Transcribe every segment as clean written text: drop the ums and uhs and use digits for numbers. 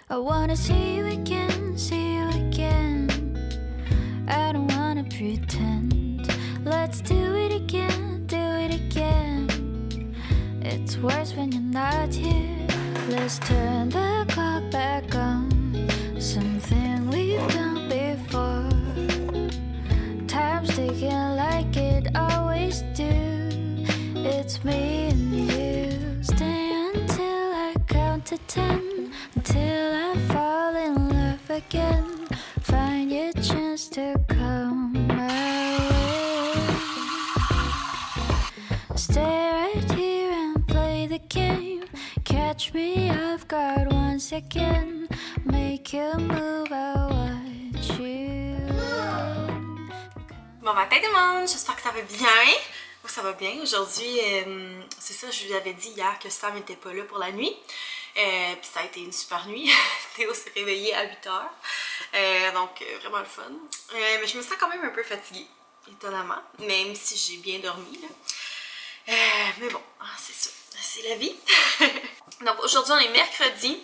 I wanna see you again, see you again. I don't wanna pretend. Let's do it again, do it again. It's worse when you're not here. Let's turn the clock back on. Something we've done before. Time's ticking like it always do. It's me and you. Stay until I count to 10. Until I fall in love again. Find your chance to come my way. Stay right here and play the game. Catch me off guard once again. Make you move, I watch you. Bon matin tout le monde, j'espère que ça va bien. Moi ça va bien. Aujourd'hui, c'est ça, je vous avais dit hier que Sam n'était pas là pour la nuit. Puis ça a été une super nuit. Théo s'est réveillé à 8h. Donc vraiment le fun. Mais je me sens quand même un peu fatiguée, étonnamment. Même si j'ai bien dormi. Là. Mais bon, c'est ça. C'est la vie. Donc aujourd'hui on est mercredi.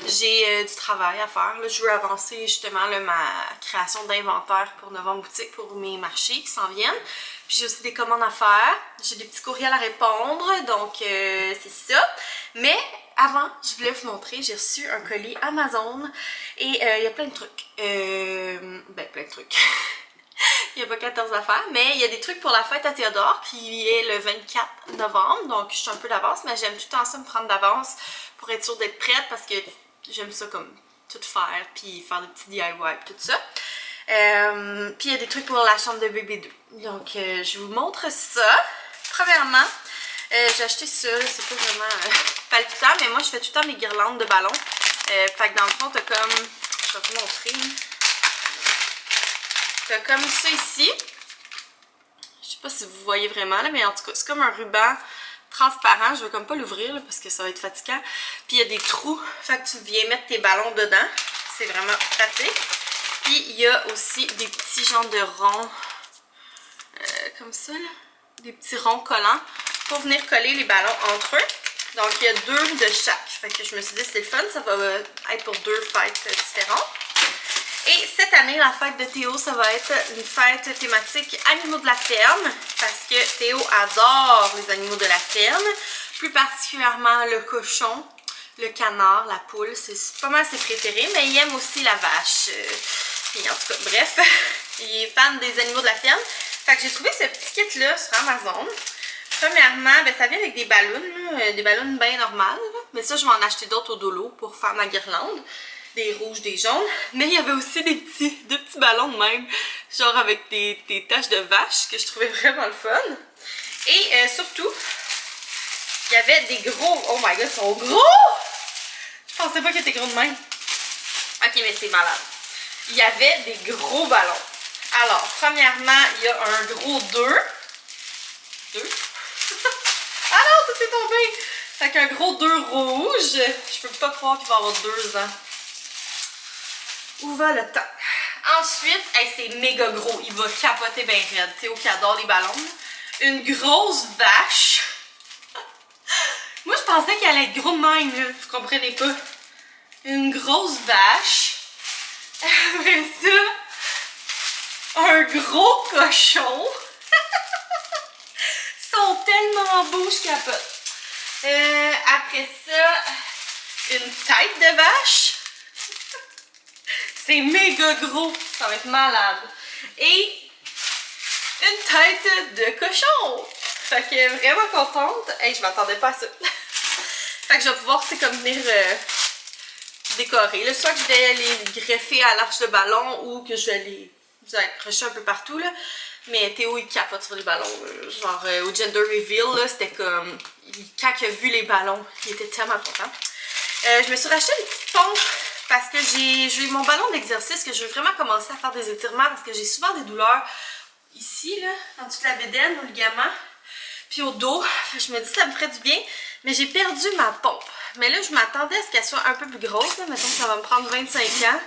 J'ai du travail à faire. Là, je veux avancer justement là, ma création d'inventaire pour Novembre Boutique pour mes marchés qui s'en viennent. Puis j'ai aussi des commandes à faire. J'ai des petits courriels à répondre. Donc c'est ça. Mais avant, je voulais vous montrer, j'ai reçu un colis Amazon. Et il y a plein de trucs. Ben plein de trucs. Il n'y a pas 14 affaires, mais il y a des trucs pour la fête à Théodore qui est le 24 novembre. Donc je suis un peu d'avance, mais j'aime tout le temps ça me prendre d'avance pour être sûre d'être prête parce que j'aime ça comme tout faire, puis faire des petits DIY, tout ça. Puis il y a des trucs pour la chambre de bébé 2. Donc je vous montre ça. Premièrement, j'ai acheté ça, c'est pas vraiment palpitant, mais moi je fais tout le temps mes guirlandes de ballons. Fait que dans le fond, t'as comme, je vais vous montrer. T'as comme ça ici. Je sais pas si vous voyez vraiment là, mais en tout cas, c'est comme un ruban transparent. Je vais comme pas l'ouvrir parce que ça va être fatigant. Puis il y a des trous. Fait que tu viens mettre tes ballons dedans. C'est vraiment pratique. Puis il y a aussi des petits genres de ronds. Comme ça là. Des petits ronds collants. Pour venir coller les ballons entre eux. Donc il y a 2 de chaque. Fait que je me suis dit c'est le fun. Ça va être pour 2 fêtes différentes. Et cette année, la fête de Théo, ça va être une fête thématique animaux de la ferme. Parce que Théo adore les animaux de la ferme. Plus particulièrement le cochon, le canard, la poule. C'est pas mal ses préférés. Mais il aime aussi la vache. Et en tout cas, bref, il est fan des animaux de la ferme. Fait que j'ai trouvé ce petit kit-là sur Amazon. Premièrement, ben, ça vient avec des ballons. Des ballons bien normales. Mais ça, je vais en acheter d'autres au dolo pour faire ma guirlande. Des rouges, des jaunes, mais il y avait aussi deux petits ballons de même, genre avec des taches de vache que je trouvais vraiment le fun. Et surtout, il y avait des gros, oh my god, ils sont gros! Je pensais pas qu'ils étaient gros de même. Ok, mais c'est malade. Il y avait des gros ballons. Alors, premièrement, il y a un gros 2. Ah non, tout est tombé! Fait qu'un gros 2 rouge. Je peux pas croire qu'il va avoir 2 ans. Où va le temps? Ensuite, hey, c'est méga gros. Il va capoter bien raide. Théo qui adore les ballons. Une grosse vache. Moi, je pensais qu'elle allait être gros de même. Là. Vous comprenez pas? Une grosse vache. Après ça, un gros cochon. Ils sont tellement beaux, je capote. Après ça, une tête de vache. C'est méga gros, ça va être malade. Et une tête de cochon. Fait que vraiment contente. Hey, je m'attendais pas à ça. Fait que je vais pouvoir, tu sais, comme venir décorer. Là, soit que je vais les greffer à l'arche de ballon ou que je vais les accrocher un peu partout. Là. Mais Théo, il capote sur les ballons. Genre au gender reveal, c'était comme... Quand il a vu les ballons, il était tellement content. Je me suis racheté une petite pompe. Parce que j'ai mon ballon d'exercice que je veux vraiment commencer à faire des étirements parce que j'ai souvent des douleurs ici, là, en dessous de la bédaine, au ligament, puis au dos. Je me dis que ça me ferait du bien, mais j'ai perdu ma pompe. Mais là, je m'attendais à ce qu'elle soit un peu plus grosse, là. Mettons que ça va me prendre 25 ans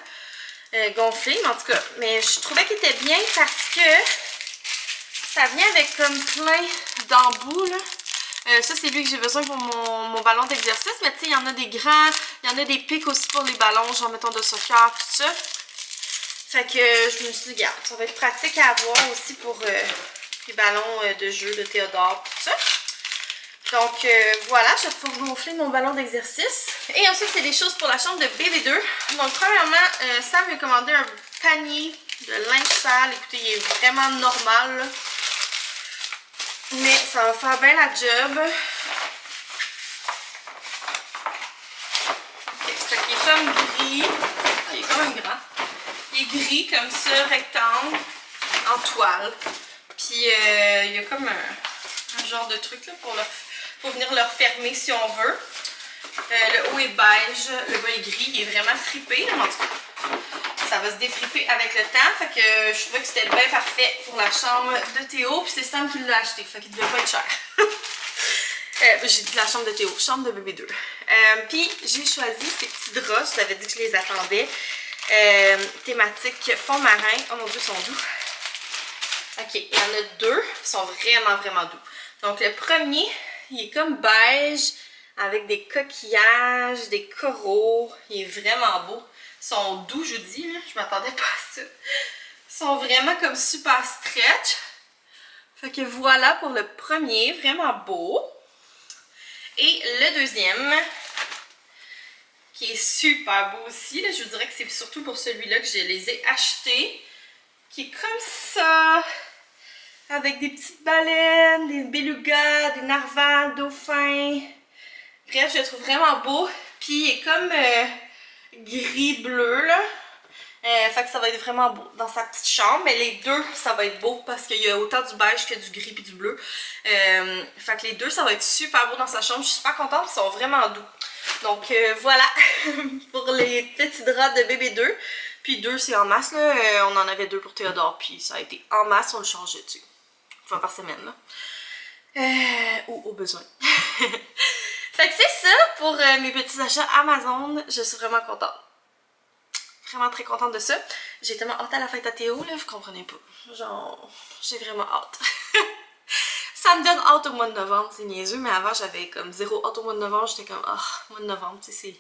gonfler, mais en tout cas, mais je trouvais qu'elle était bien parce que ça vient avec comme plein d'embouts, là. Ça, c'est lui que j'ai besoin pour mon ballon d'exercice. Mais tu sais, il y en a des grands. Il y en a des pics aussi pour les ballons, genre mettons de soccer, tout ça. Fait que je me suis dit, regarde, ça va être pratique à avoir aussi pour les ballons de jeu de Théodore, tout ça. Donc voilà, je vais pouvoir gonfler mon ballon d'exercice. Et ensuite, c'est des choses pour la chambre de BB2. Donc premièrement, Sam m'a commandé un panier de linge sale. Écoutez, il est vraiment normal, là. Mais ça va faire bien la job. Ok, c'est qu'il est comme gris. Ah, il est quand même grand. Il est gris comme ça, rectangle, en toile. Puis il y a comme un genre de truc là pour venir le refermer si on veut. Le haut est beige, le bas est gris, il est vraiment fripé. En tout cas, ça va se défriper avec le temps. Fait que je trouvais que c'était bien parfait pour la chambre de Théo. Puis c'est Sam qui l'a acheté, fait qu'il devait pas être cher. J'ai dit la chambre de Théo, chambre de bébé 2. Puis j'ai choisi ces petits draps, je t'avais dit que je les attendais. Thématique fond marin. Oh mon dieu, ils sont doux. Ok, il y en a deux, ils sont vraiment doux. Donc le premier, il est comme beige avec des coquillages, des coraux. Il est vraiment beau. Ils sont doux, je vous dis, là. Je m'attendais pas à ça. Ils sont vraiment comme super stretch. Fait que voilà pour le premier, vraiment beau. Et le deuxième, qui est super beau aussi, là, je vous dirais que c'est surtout pour celui-là que je les ai achetés. Qui est comme ça, avec des petites baleines, des belugas, des narvals, dauphins. Bref, je le trouve vraiment beau. Puis il est comme gris-bleu, là. Fait que ça va être vraiment beau dans sa petite chambre. Mais les deux, ça va être beau parce qu'il y a autant du beige que du gris et du bleu. Fait que les deux, ça va être super beau dans sa chambre. Je suis super contente, ils sont vraiment doux. Donc voilà pour les petits draps de bébé 2. Puis 2, c'est en masse, là. On en avait 2 pour Théodore, puis ça a été en masse, on le changeait dessus. Une fois par semaine, là. Ou au besoin. Fait que c'est ça pour mes petits achats Amazon. Je suis vraiment contente. Vraiment très contente de ça. J'ai tellement hâte à la fête à Théo, là, vous comprenez pas. Genre, j'ai vraiment hâte. Ça me donne hâte au mois de novembre, c'est niaiseux, mais avant j'avais comme zéro hâte au mois de novembre. J'étais comme, mois de novembre, tu sais, c'est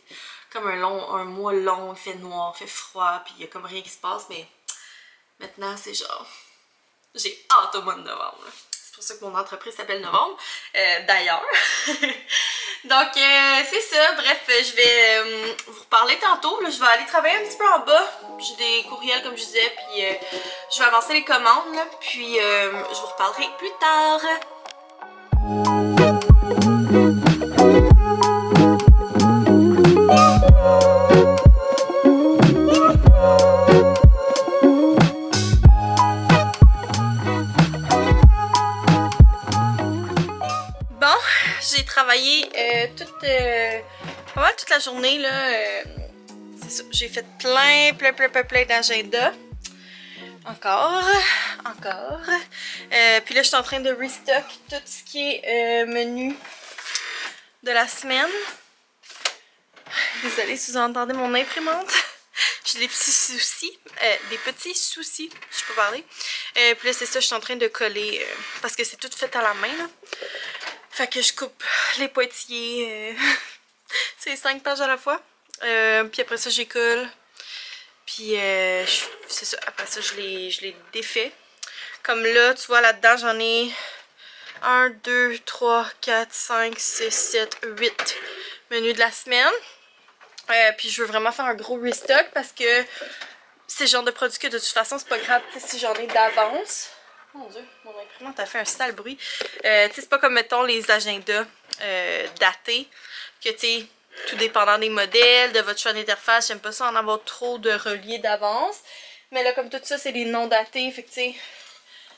comme un mois long, il fait noir, il fait froid, puis il y a comme rien qui se passe, mais maintenant c'est genre, j'ai hâte au mois de novembre. C'est pour ça que mon entreprise s'appelle Novembre, d'ailleurs. Donc c'est ça, bref, je vais vous reparler tantôt. Là, je vais aller travailler un petit peu en bas. J'ai des courriels comme je disais, puis je vais avancer les commandes, là, puis je vous reparlerai plus tard. J'ai travaillé pas mal toute la journée, là. C'est ça, j'ai fait plein d'agendas. Encore. Puis là, je suis en train de restock tout ce qui est menu de la semaine. Désolée si vous entendez mon imprimante. J'ai des petits soucis. Je peux parler. Puis là, c'est ça, je suis en train de coller parce que c'est tout fait à la main, là. Fait que je coupe les pointillés, c'est 5 pages à la fois. Puis après ça, j'écolle. Puis c'est ça, après ça, je les défais. Comme là, tu vois, là-dedans, j'en ai 1, 2, 3, 4, 5, 6, 7, 8 menus de la semaine. Puis je veux vraiment faire un gros restock parce que c'est le genre de produit que de toute façon, c'est pas grave si j'en ai d'avance. Mon dieu, mon imprimante a fait un sale bruit. Tu sais, c'est pas comme, mettons, les agendas datés, que tu sais, tout dépendant des modèles, de votre choix d'interface, j'aime pas ça en avoir trop de reliés d'avance. Mais là, comme tout ça, c'est des non datés, fait que tu sais,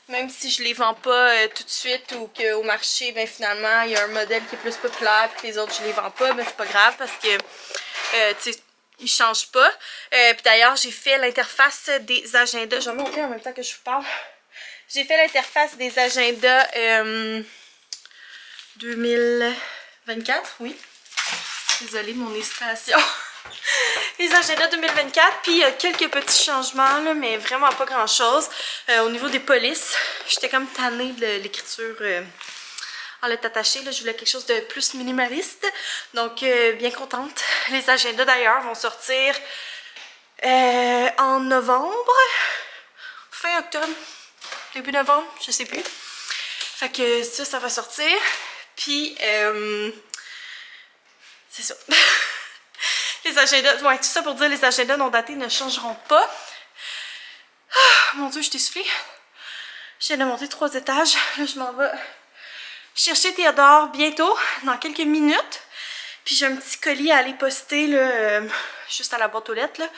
même si je les vends pas tout de suite ou qu'au marché, ben finalement, il y a un modèle qui est plus populaire, puis les autres, je les vends pas, ben c'est pas grave parce que, tu sais, ils changent pas. Puis d'ailleurs, j'ai fait l'interface des agendas. Je vais me montrer en même temps que je vous parle. J'ai fait l'interface des agendas 2024, oui. Désolée, mon hésitation. Les agendas 2024, puis il y a quelques petits changements, là, mais vraiment pas grand-chose. Au niveau des polices, j'étais comme tannée de l'écriture lettres attachées. Là, je voulais quelque chose de plus minimaliste. Donc, bien contente. Les agendas d'ailleurs vont sortir en novembre, fin octobre, début novembre, je sais plus. Fait que ça va sortir. Puis, c'est ça. Les agendas, ouais, tout ça pour dire les agendas non datés ne changeront pas. Oh, mon Dieu, je t'ai soufflé. Je viens de monter 3 étages. Là, je m'en vais chercher Théodore bientôt, dans quelques minutes. Puis j'ai un petit colis à aller poster là, juste à la boîte aux lettres. Là.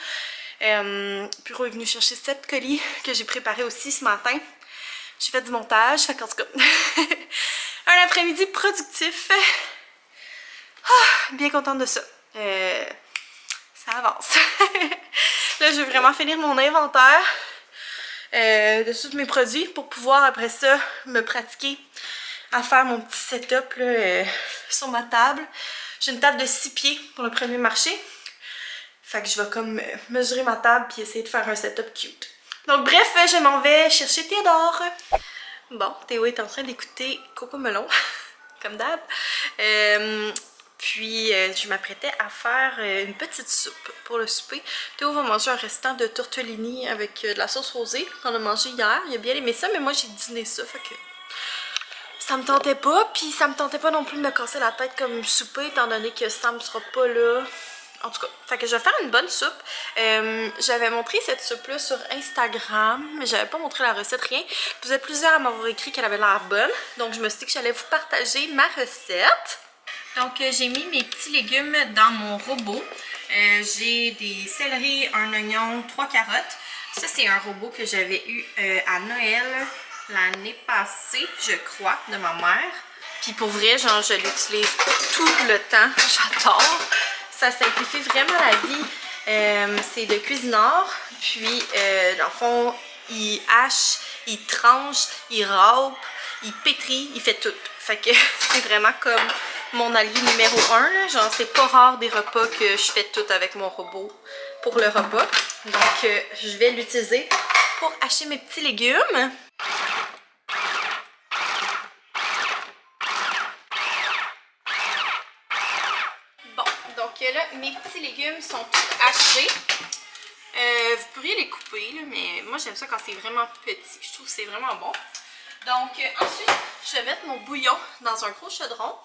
Puro est venu chercher 7 colis que j'ai préparés aussi ce matin. J'ai fait du montage, fait qu'en tout cas, un après-midi productif. Bien contente de ça. Ça avance. Là, je vais vraiment finir mon inventaire de tous mes produits pour pouvoir après ça me pratiquer à faire mon petit setup là, sur ma table. J'ai une table de 6 pieds pour le premier marché. Fait que je vais comme mesurer ma table puis essayer de faire un setup cute. Donc bref, je m'en vais chercher Théodore. Bon, Théo est en train d'écouter Coco Melon, comme d'hab. Puis je m'apprêtais à faire une petite soupe pour le souper. Théo va manger un restant de tortellini avec de la sauce rosée qu'on a mangé hier. Il a bien aimé ça, mais moi j'ai dîné ça, fait que ça me tentait pas. Puis ça me tentait pas non plus de me casser la tête comme souper, étant donné que Sam sera pas là. En tout cas, fait que je vais faire une bonne soupe. J'avais montré cette soupe-là sur Instagram, mais j'avais pas montré la recette, rien. Vous êtes plusieurs à m'avoir écrit qu'elle avait l'air bonne. Donc je me suis dit que j'allais vous partager ma recette. Donc j'ai mis mes petits légumes dans mon robot. J'ai des céleris, un oignon, 3 carottes. Ça c'est un robot que j'avais eu à Noël l'année passée, je crois, de ma mère. Puis pour vrai, genre je l'utilise tout le temps. J'adore. Ça simplifie vraiment la vie. C'est de Cuisinart. Puis dans le fond, il hache, il tranche, il râpe, il pétrit, il fait tout. Fait que c'est vraiment comme mon allié numéro 1. Là. Genre, c'est pas rare des repas que je fais tout avec mon robot pour le repas. Donc, je vais l'utiliser pour hacher mes petits légumes. Bon, donc là, mes petits légumes sont tous hachés. Vous pourriez les couper, là, mais moi, j'aime ça quand c'est vraiment petit. Je trouve que c'est vraiment bon. Donc, ensuite, je vais mettre mon bouillon dans un gros chaudron.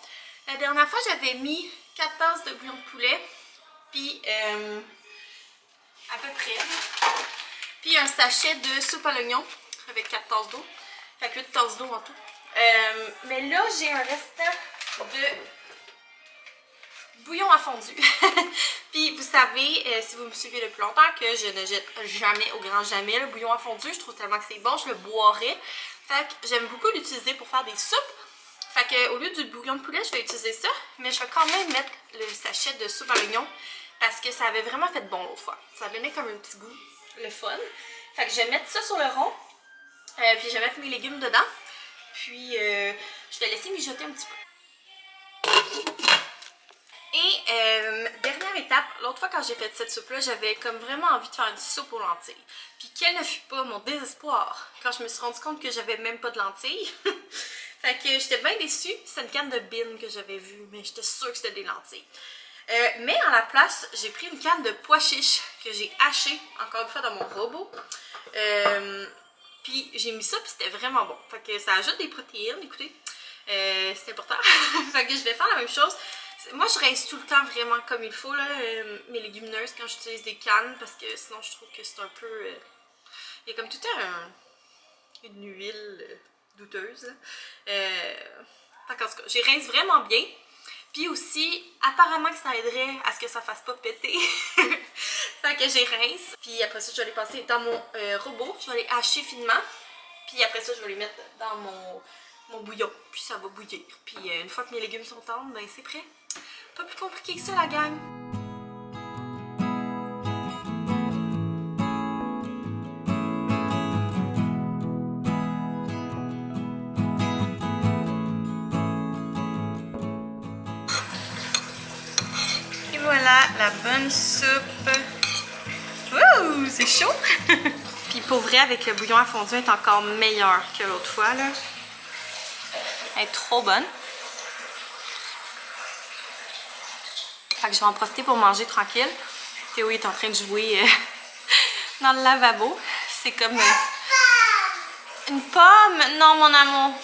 La dernière fois, j'avais mis 4 tasses de bouillon de poulet, puis à peu près, puis un sachet de soupe à l'oignon avec 4 tasses d'eau, fait que 8 tasses d'eau en tout. Mais là, j'ai un restant de bouillon à fondu. Puis vous savez, si vous me suivez depuis longtemps, que je ne jette jamais, au grand jamais, le bouillon à fondu. Je trouve tellement que c'est bon, je le boirais. Fait que j'aime beaucoup l'utiliser pour faire des soupes. Fait que au lieu du bouillon de poulet, je vais utiliser ça. Mais je vais quand même mettre le sachet de soupe à l'oignon parce que ça avait vraiment fait bon l'autre fois. Ça donnait comme un petit goût, le fun. Fait que je vais mettre ça sur le rond. Puis je vais mettre mes légumes dedans. Puis je vais laisser mijoter un petit peu. Et dernière étape, l'autre fois quand j'ai fait cette soupe-là, j'avais comme vraiment envie de faire une soupe aux lentilles. Puis quel ne fut pas mon désespoir quand je me suis rendu compte que j'avais même pas de lentilles. Fait que j'étais bien déçue. C'est une canne de Bin que j'avais vue, mais j'étais sûre que c'était des lentilles. Mais à la place, j'ai pris une canne de pois chiches que j'ai hachée, encore une fois, dans mon robot. Puis j'ai mis ça, puis c'était vraiment bon. Fait que ça ajoute des protéines, écoutez. C'est important. Fait que je vais faire la même chose. Moi, je rince tout le temps vraiment comme il faut, là, mes légumineuses quand j'utilise des cannes, parce que sinon, je trouve que c'est un peu... il y a comme tout le temps une huile douteuse. En tout cas, j'y rince vraiment bien. Puis aussi, apparemment que ça aiderait à ce que ça fasse pas péter. Fait que j'y rince. Puis après ça, je vais les passer dans mon robot. Je vais les hacher finement. Puis après ça, je vais les mettre dans mon bouillon. Puis ça va bouillir. Puis une fois que mes légumes sont tendres, ben c'est prêt. Pas plus compliqué que ça, la gang. Et voilà la bonne soupe. Ouh, c'est chaud! Puis pour vrai, avec le bouillon à fondu, elle est encore meilleure que l'autre fois, là. Elle est trop bonne. Fait que je vais en profiter pour manger tranquille. Théo est en train de jouer dans le lavabo. C'est comme une pomme. Non, mon amour.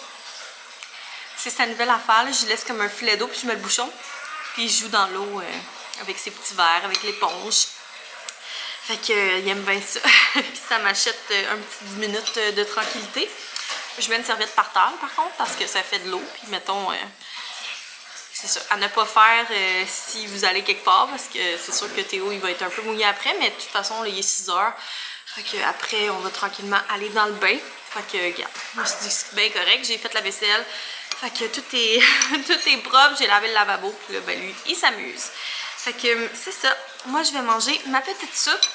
C'est sa nouvelle affaire. Là. Je lui laisse comme un filet d'eau puis je mets le bouchon. Puis il joue dans l'eau avec ses petits verres, avec l'éponge. Fait que il aime bien ça. Puis ça m'achète un petit 10 minutes de tranquillité. Je mets une serviette par terre par contre parce que ça fait de l'eau. Puis mettons, c'est ça, à ne pas faire si vous allez quelque part parce que c'est sûr que Théo il va être un peu mouillé après. Mais de toute façon, là, il est 6 h. Fait que après, on va tranquillement aller dans le bain. Fait que regarde, je me suis dit que c'est bien correct. J'ai fait la vaisselle. Fait que tout est, tout est propre. J'ai lavé le lavabo. Puis là, ben lui, il s'amuse. Fait que c'est ça. Moi, je vais manger ma petite soupe.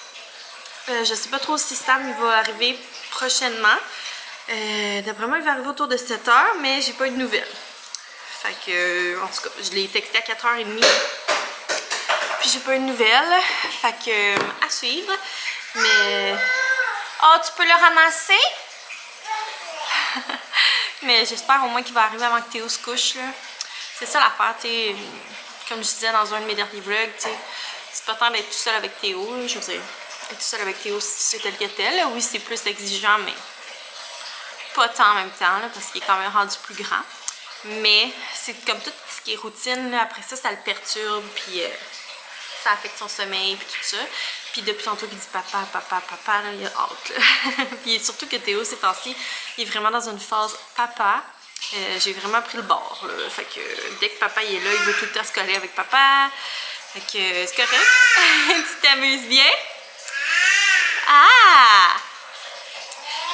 Je sais pas trop si Sam il va arriver prochainement. D'après moi, il va arriver autour de 7 h, mais j'ai pas eu de nouvelles. Fait que, en tout cas, je l'ai texté à 4 h 30. Puis j'ai pas eu de nouvelles. Fait que, à suivre. Mais... Oh, tu peux le ramasser? Mais j'espère au moins qu'il va arriver avant que Théo se couche, là. C'est ça l'affaire, tu sais. Comme je disais dans un de mes derniers vlogs, tu sais. C'est pas tant d'être tout seul avec Théo, là. Je veux dire, être tout seul avec Théo, c'est tel que tel. Oui, c'est plus exigeant, mais pas tant en même temps, là, parce qu'il est quand même rendu plus grand. Mais c'est comme tout ce qui est routine, là. Après ça, ça le perturbe, puis ça affecte son sommeil, puis tout ça. Puis depuis tantôt qu'il dit papa, papa, papa, là, il a hâte, là. Puis surtout que Théo, ces temps-ci, il est vraiment dans une phase papa. J'ai vraiment pris le bord, là. Fait que dès que papa il est là, il veut tout le temps se coller avec papa. Fait que c'est correct. Tu t'amuses bien? Ah!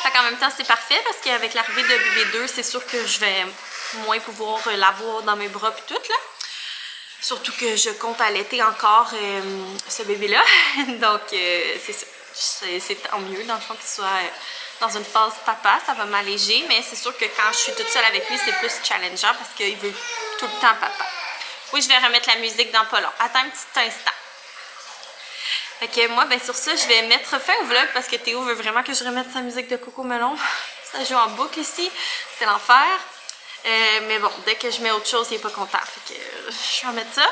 Fait qu'en même temps, c'est parfait parce qu'avec l'arrivée de bébé 2, c'est sûr que je vais moins pouvoir l'avoir dans mes bras puis tout, là. Surtout que je compte allaiter encore ce bébé-là. Donc, c'est ça. C'est tant mieux, dans le fond, qu'il soit dans une phase papa. Ça va m'alléger. Mais c'est sûr que quand je suis toute seule avec lui, c'est plus challengeant parce qu'il veut tout le temps papa. Oui, je vais remettre la musique dans pas long. Attends un petit instant. Fait que moi, ben sur ça, je vais mettre fin au vlog parce que Théo veut vraiment que je remette sa musique de Cocomelon. Ça joue en boucle ici. C'est l'enfer. Mais bon, dès que je mets autre chose, il n'est pas content. Fait que je vais remettre ça.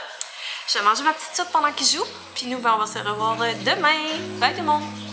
Je vais manger ma petite soupe pendant qu'il joue. Puis nous, ben, on va se revoir demain. Bye tout le monde!